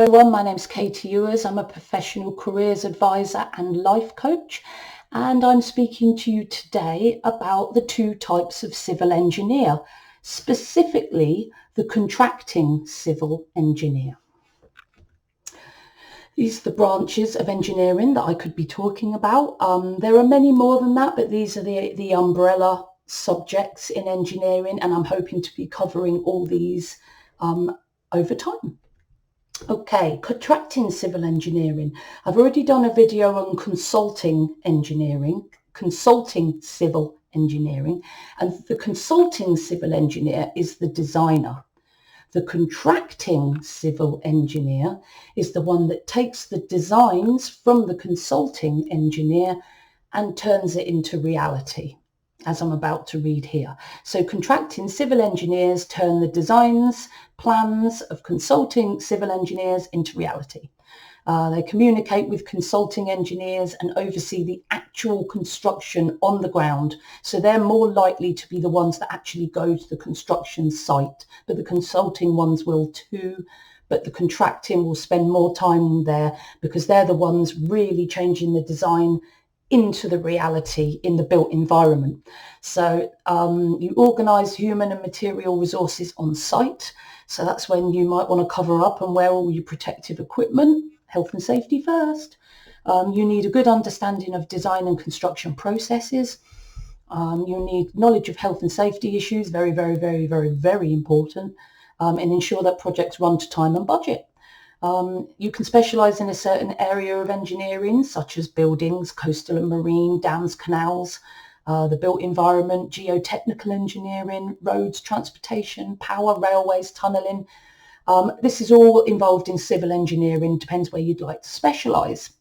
Everyone, my name's Katie Ewers. I'm a professional careers advisor and life coach, and I'm speaking to you today about the two types of civil engineer, specifically the contracting civil engineer. These are the branches of engineering that I could be talking about. There are many more than that, but these are the umbrella subjects in engineering, and I'm hoping to be covering all these over time. Okay, contracting civil engineering. I've already done a video on consulting civil engineering, and the consulting civil engineer is the designer. The contracting civil engineer is the one that takes the designs from the consulting engineer and turns it into reality, as I'm about to read here. So contracting civil engineers turn the designs, plans of consulting civil engineers into reality. They communicate with consulting engineers and oversee the actual construction on the ground. So they're more likely to be the ones that actually go to the construction site, but the consulting ones will too. But the contracting will spend more time there because they're the ones really changing the design into the reality in the built environment. So you organise human and material resources on site. So that's when you might want to cover up and wear all your protective equipment, health and safety first. You need a good understanding of design and construction processes. You need knowledge of health and safety issues, very, very, very, very, very important, and ensure that projects run to time and budget. You can specialise in a certain area of engineering, such as buildings, coastal and marine, dams, canals, the built environment, geotechnical engineering, roads, transportation, power, railways, tunnelling. This is all involved in civil engineering, depends where you'd like to specialise.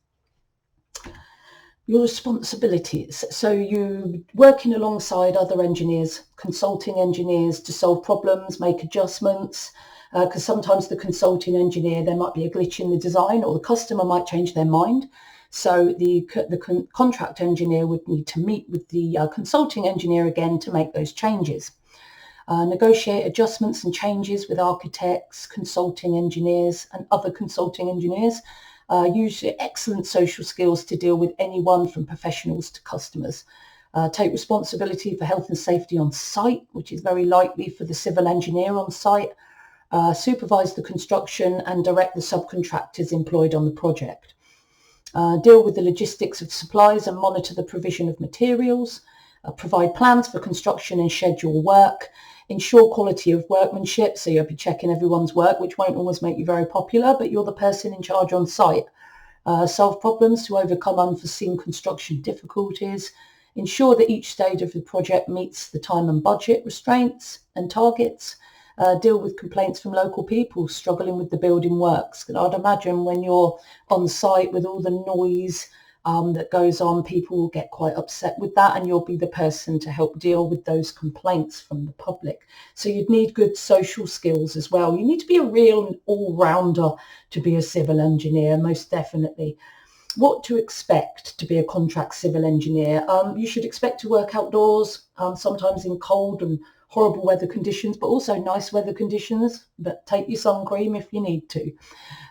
Your responsibilities. So you're working alongside other engineers, consulting engineers to solve problems, make adjustments, because sometimes the consulting engineer, there might be a glitch in the design or the customer might change their mind. So the contract engineer would need to meet with the consulting engineer again to make those changes. Negotiate adjustments and changes with architects, consulting engineers and other consulting engineers. Use your excellent social skills to deal with anyone from professionals to customers. Take responsibility for health and safety on site, which is very likely for the civil engineer on site. Supervise the construction and direct the subcontractors employed on the project. Deal with the logistics of supplies and monitor the provision of materials. Provide plans for construction and schedule work. Ensure quality of workmanship, so you'll be checking everyone's work, which won't always make you very popular, but you're the person in charge on site. Solve problems to overcome unforeseen construction difficulties. Ensure that each stage of the project meets the time and budget restraints and targets. Deal with complaints from local people struggling with the building works. And I'd imagine when you're on site with all the noise that goes on, people will get quite upset with that, and you'll be the person to help deal with those complaints from the public. So you'd need good social skills as well. You need to be a real all-rounder to be a civil engineer, most definitely. What to expect to be a contract civil engineer? You should expect to work outdoors, sometimes in cold and horrible weather conditions, but also nice weather conditions, but take your sun cream if you need to.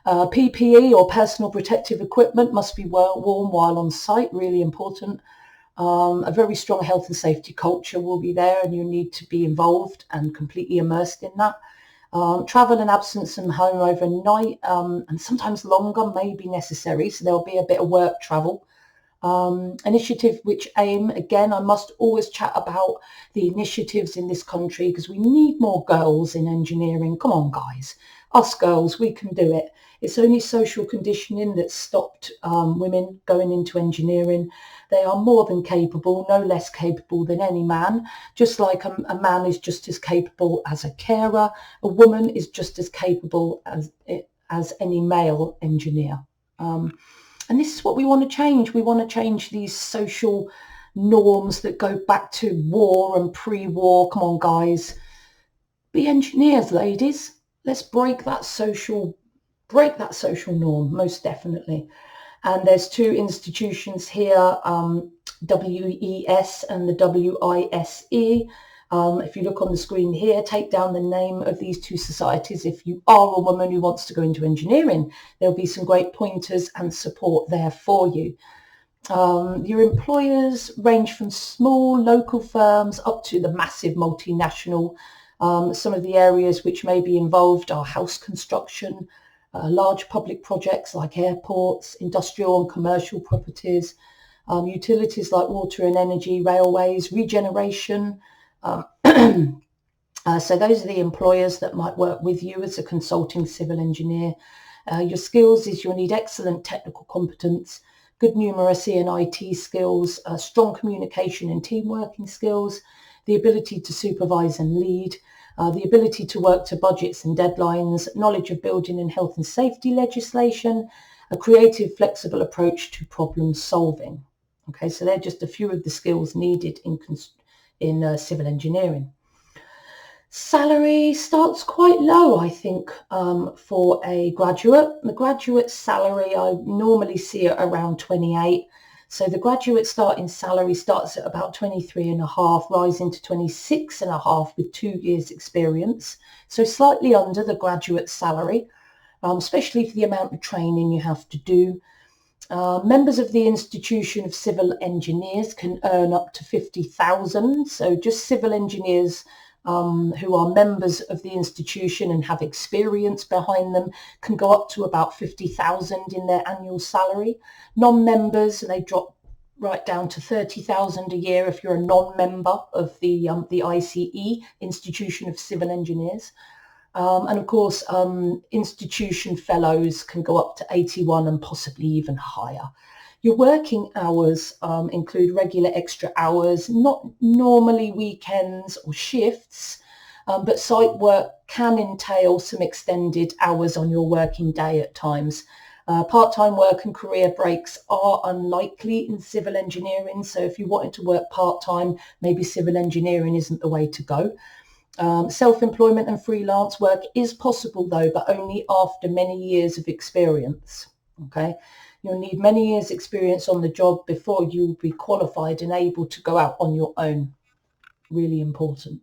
PPE or personal protective equipment must be worn while on site, really important. A very strong health and safety culture will be there, and you need to be involved and completely immersed in that. Travel and absence from home overnight, and sometimes longer may be necessary, so there'll be a bit of work travel. Initiative which aim, again, I must always chat about the initiatives in this country because we need more girls in engineering. Come on, guys. Us girls, we can do it. It's only social conditioning that stopped women going into engineering. They are more than capable, no less capable than any man. Just like a man is just as capable as a carer, a woman is just as capable as any male engineer. And this is what we want to change. We want to change these social norms that go back to war and pre-war. Come on, guys. Be engineers, ladies. Let's break that social norm, most definitely. And there's two institutions here, WES and the WISE. If you look on the screen here, take down the name of these two societies. If you are a woman who wants to go into engineering, there'll be some great pointers and support there for you. Your employers range from small local firms up to the massive multinational. Some of the areas which may be involved are house construction, large public projects like airports, industrial and commercial properties, utilities like water and energy, railways, regeneration. So those are the employers that might work with you as a consulting civil engineer. Your skills is you'll need excellent technical competence, good numeracy and IT skills, strong communication and team working skills, the ability to supervise and lead, the ability to work to budgets and deadlines, knowledge of building and health and safety legislation, a creative, flexible approach to problem solving. Okay, so they're just a few of the skills needed in civil engineering. Salary starts quite low, I think, for a graduate. The graduate salary, I normally see it around 28. So the graduate starting salary starts at about 23.5, rising to 26.5 with 2 years experience. So slightly under the graduate salary, especially for the amount of training you have to do. Members of the Institution of Civil Engineers can earn up to 50,000. So just civil engineers who are members of the institution and have experience behind them can go up to about 50,000 in their annual salary. Non-members, they drop right down to 30,000 a year if you're a non-member of the ICE, Institution of Civil Engineers. And of course, institution fellows can go up to 81 and possibly even higher. Your working hours include regular extra hours, not normally weekends or shifts, but site work can entail some extended hours on your working day at times. Part-time work and career breaks are unlikely in civil engineering, so if you wanted to work part-time, maybe civil engineering isn't the way to go. Self-employment and freelance work is possible though, but only after many years of experience. Okay. You'll need many years experience on the job before you'll be qualified and able to go out on your own. Really important.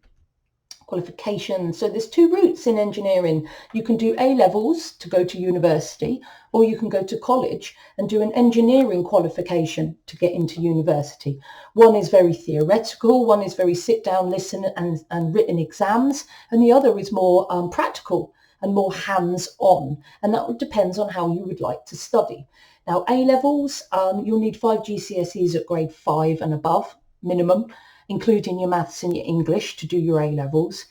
Qualifications. So there's two routes in engineering. You can do A-levels to go to university, or you can go to college and do an engineering qualification to get into university. One is very theoretical, one is very sit down, listen and written exams, and the other is more practical and more hands-on, and that depends on how you would like to study. Now, A-levels, you'll need 5 GCSEs at grade 5 and above, minimum, including your maths and your English to do your A-levels.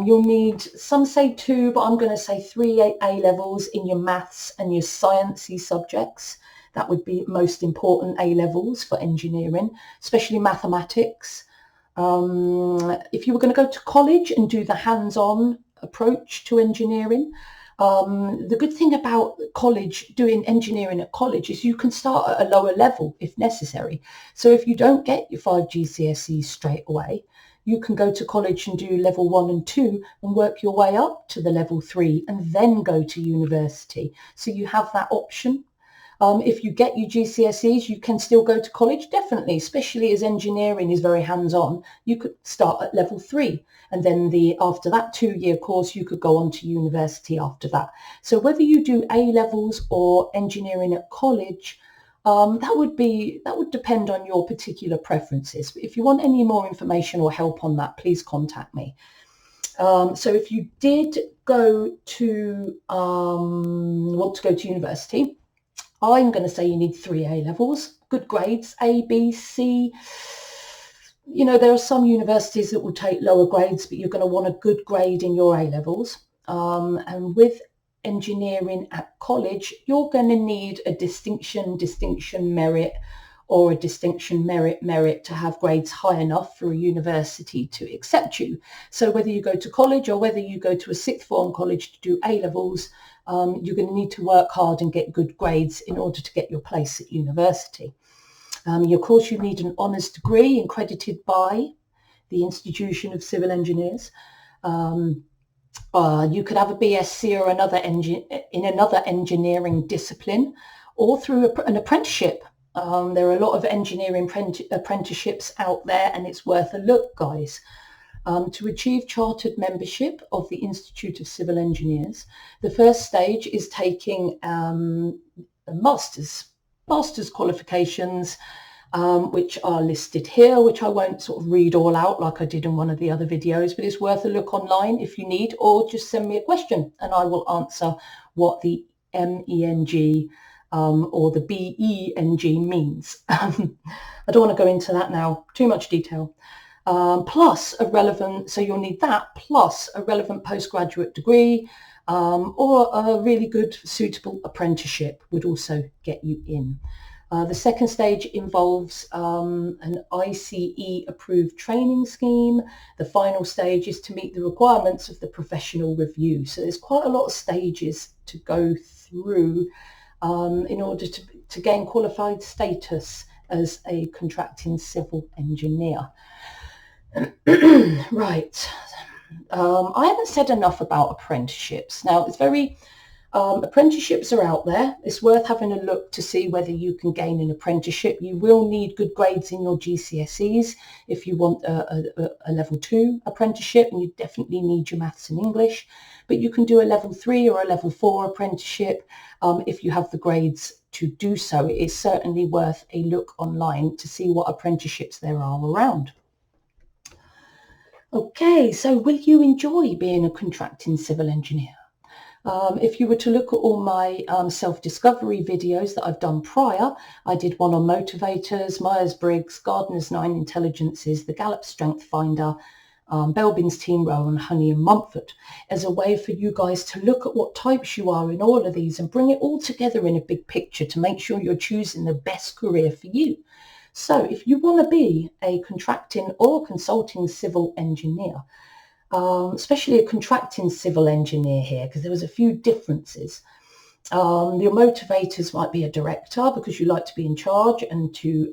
You'll need, some say 2, but I'm going to say 3 A-levels in your maths and your sciencey subjects. That would be most important A-levels for engineering, especially mathematics. If you were going to go to college and do the hands-on approach to engineering, the good thing about college, doing engineering at college, is you can start at a lower level if necessary. So if you don't get your 5 GCSEs straight away, you can go to college and do level 1 and 2 and work your way up to the level 3 and then go to university. So you have that option. If you get your GCSEs, you can still go to college, definitely, especially as engineering is very hands-on. You could start at level 3 and then after that 2-year course, you could go on to university after that. So whether you do A-levels or engineering at college, that would depend on your particular preferences. But if you want any more information or help on that, please contact me. So if you did go to want to go to university, I'm going to say you need 3 A-levels, good grades, A, B, C. You know, there are some universities that will take lower grades, but you're going to want a good grade in your A-levels. And with engineering at college, you're going to need a distinction merit, or a distinction merit to have grades high enough for a university to accept you. So whether you go to college or whether you go to a sixth form college to do A-levels, you're going to need to work hard and get good grades in order to get your place at university. Of course, you need an honours degree accredited by the Institution of Civil Engineers. You could have a BSc or in another engineering discipline, or through an apprenticeship. There are a lot of engineering apprenticeships out there, and it's worth a look, guys. To achieve chartered membership of the Institute of Civil Engineers, the first stage is taking a master's qualifications, which are listed here, which I won't sort of read all out like I did in one of the other videos, but it's worth a look online if you need, or just send me a question and I will answer what the MENG or the BENG means. I don't want to go into that now, too much detail. Plus a relevant, so you'll need that, plus a relevant postgraduate degree, or a really good suitable apprenticeship would also get you in. The second stage involves an ICE approved training scheme. The final stage is to meet the requirements of the professional review. So there's quite a lot of stages to go through in order to gain qualified status as a contracting civil engineer. Right. I haven't said enough about apprenticeships. Now, it's very apprenticeships are out there. It's worth having a look to see whether you can gain an apprenticeship. You will need good grades in your GCSEs if you want a level 2 apprenticeship, and you definitely need your maths and English. But you can do a level 3 or a level 4 apprenticeship if you have the grades to do so. It is certainly worth a look online to see what apprenticeships there are around. Okay, so will you enjoy being a contracting civil engineer? If you were to look at all my self-discovery videos that I've done prior, I did one on motivators, Myers-Briggs, Gardner's 9 Intelligences, the Gallup Strength Finder, Belbin's Team Role, and Honey and Mumford, as a way for you guys to look at what types you are in all of these and bring it all together in a big picture to make sure you're choosing the best career for you. So if you want to be a contracting or consulting civil engineer, especially a contracting civil engineer here, because there was a few differences. Your motivators might be a director because you like to be in charge and to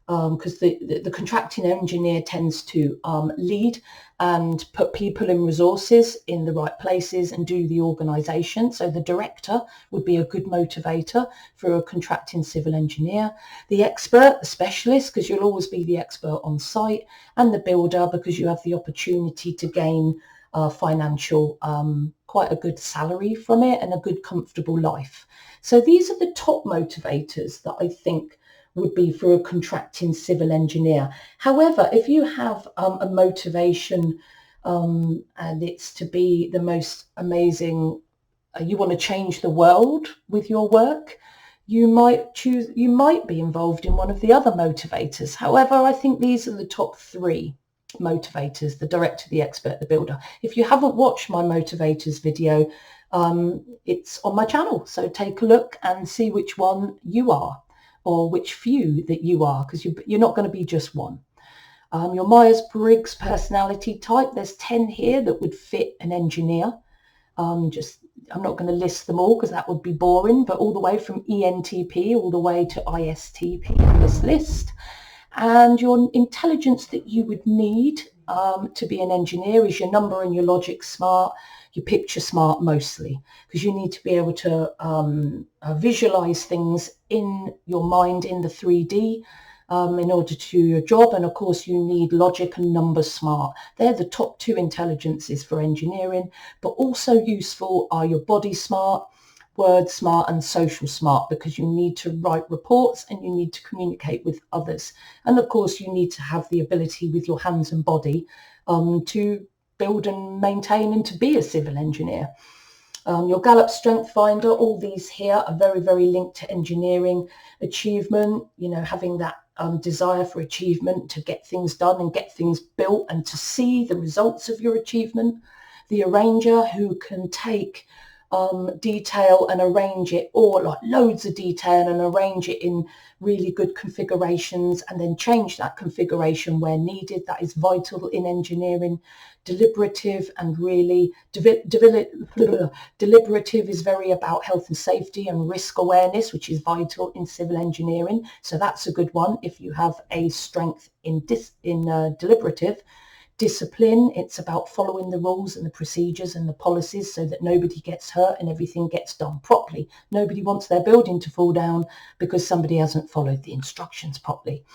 because the contracting engineer tends to lead and put people and resources in the right places and do the organisation. So the director would be a good motivator for a contracting civil engineer. The expert, the specialist, because you'll always be the expert on site, and the builder because you have the opportunity to gain financial, quite a good salary from it and a good comfortable life. So these are the top motivators that I think would be for a contracting civil engineer. However, if you have a motivation and it's to be the most amazing, you want to change the world with your work, you might be involved in one of the other motivators. However, I think these are the top 3 motivators: the director, the expert, the builder. If you haven't watched my motivators video, it's on my channel, so take a look and see which one you are, or which few that you are, because you're not going to be just one. Your Myers-Briggs personality type, there's 10 here that would fit an engineer. I'm not going to list them all because that would be boring, but all the way from ENTP all the way to ISTP in this list. And your intelligence that you would need to be an engineer is your number and your logic smart, your picture smart mostly, because you need to be able to visualize things in your mind in the 3D in order to do your job. And of course you need logic and number smart. They're the top 2 intelligences for engineering, but also useful are your body smart, word smart, and social smart, because you need to write reports and you need to communicate with others. And of course you need to have the ability with your hands and body to build and maintain and to be a civil engineer. Your Gallup Strength Finder, all these here are very, very linked to engineering achievement, having that desire for achievement to get things done and get things built and to see the results of your achievement. The Arranger, who can take detail and arrange it, or like loads of detail, and arrange it in really good configurations and then change that configuration where needed. That is vital in engineering. Deliberative, and really deliberative is very about health and safety and risk awareness, which is vital in civil engineering. So that's a good one if you have a strength in deliberative. Discipline, it's about following the rules and the procedures and the policies so that nobody gets hurt and everything gets done properly. Nobody wants their building to fall down because somebody hasn't followed the instructions properly.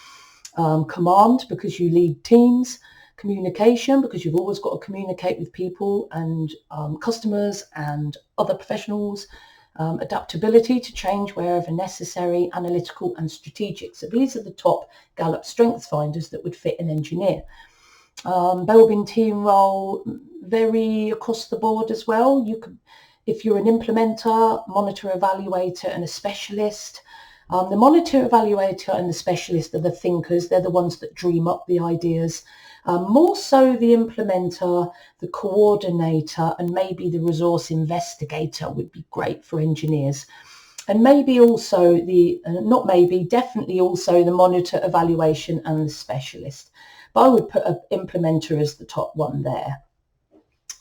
Command, because you lead teams. communication, because you've always got to communicate with people and customers and other professionals. Adaptability to change wherever necessary, analytical and strategic. So these are the top Gallup strengths finders that would fit an engineer. Wellbeing team role, very across the board as well. You can, if you're an implementer, monitor, evaluator and a specialist. The monitor, evaluator and the specialist are the thinkers. They're the ones that dream up the ideas. More so the implementer, the coordinator and maybe the resource investigator would be great for engineers. And maybe also definitely also the monitor, evaluation and the specialist. But I would put an implementer as the top one there.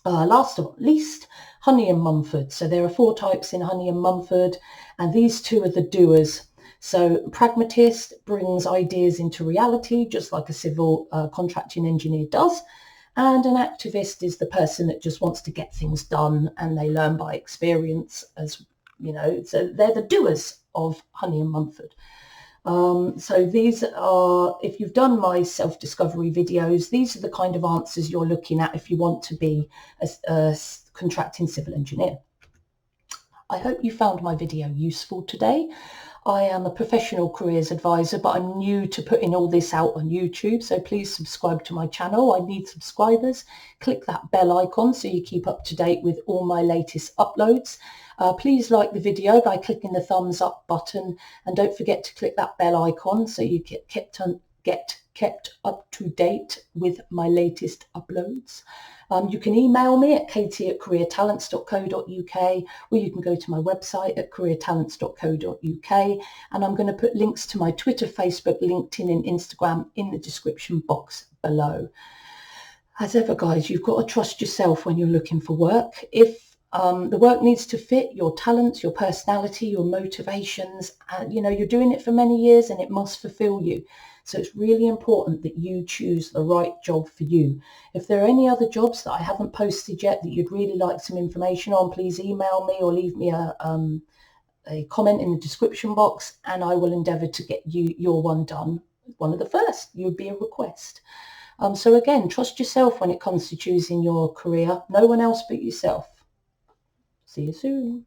Last but not least, Honey and Mumford. So there are 4 types in Honey and Mumford, and these 2 are the doers. So pragmatist brings ideas into reality, just like a civil contracting engineer does. And an activist is the person that just wants to get things done, and they learn by experience, as you know. So they're the doers of Honey and Mumford. So these are, if you've done my self-discovery videos, these are the kind of answers you're looking at if you want to be a contracting civil engineer. I hope you found my video useful today. I am a professional careers advisor, but I'm new to putting all this out on YouTube. So please subscribe to my channel. I need subscribers. Click that bell icon so you keep up to date with all my latest uploads. Please like the video by clicking the thumbs up button, and don't forget to click that bell icon so you get kept up to date with my latest uploads. You can email me at katie@careertalents.co.uk, or you can go to my website at careertalents.co.uk, and I'm going to put links to my Twitter, Facebook, LinkedIn and Instagram in the description box below. As ever, guys, you've got to trust yourself when you're looking for work. If the work needs to fit your talents, your personality, your motivations, and you're doing it for many years and it must fulfill you. So it's really important that you choose the right job for you. If there are any other jobs that I haven't posted yet that you'd really like some information on, please email me or leave me a comment in the description box, and I will endeavour to get you your one done. One of the first, you would be a request. So again, trust yourself when it comes to choosing your career. No one else but yourself. See you soon.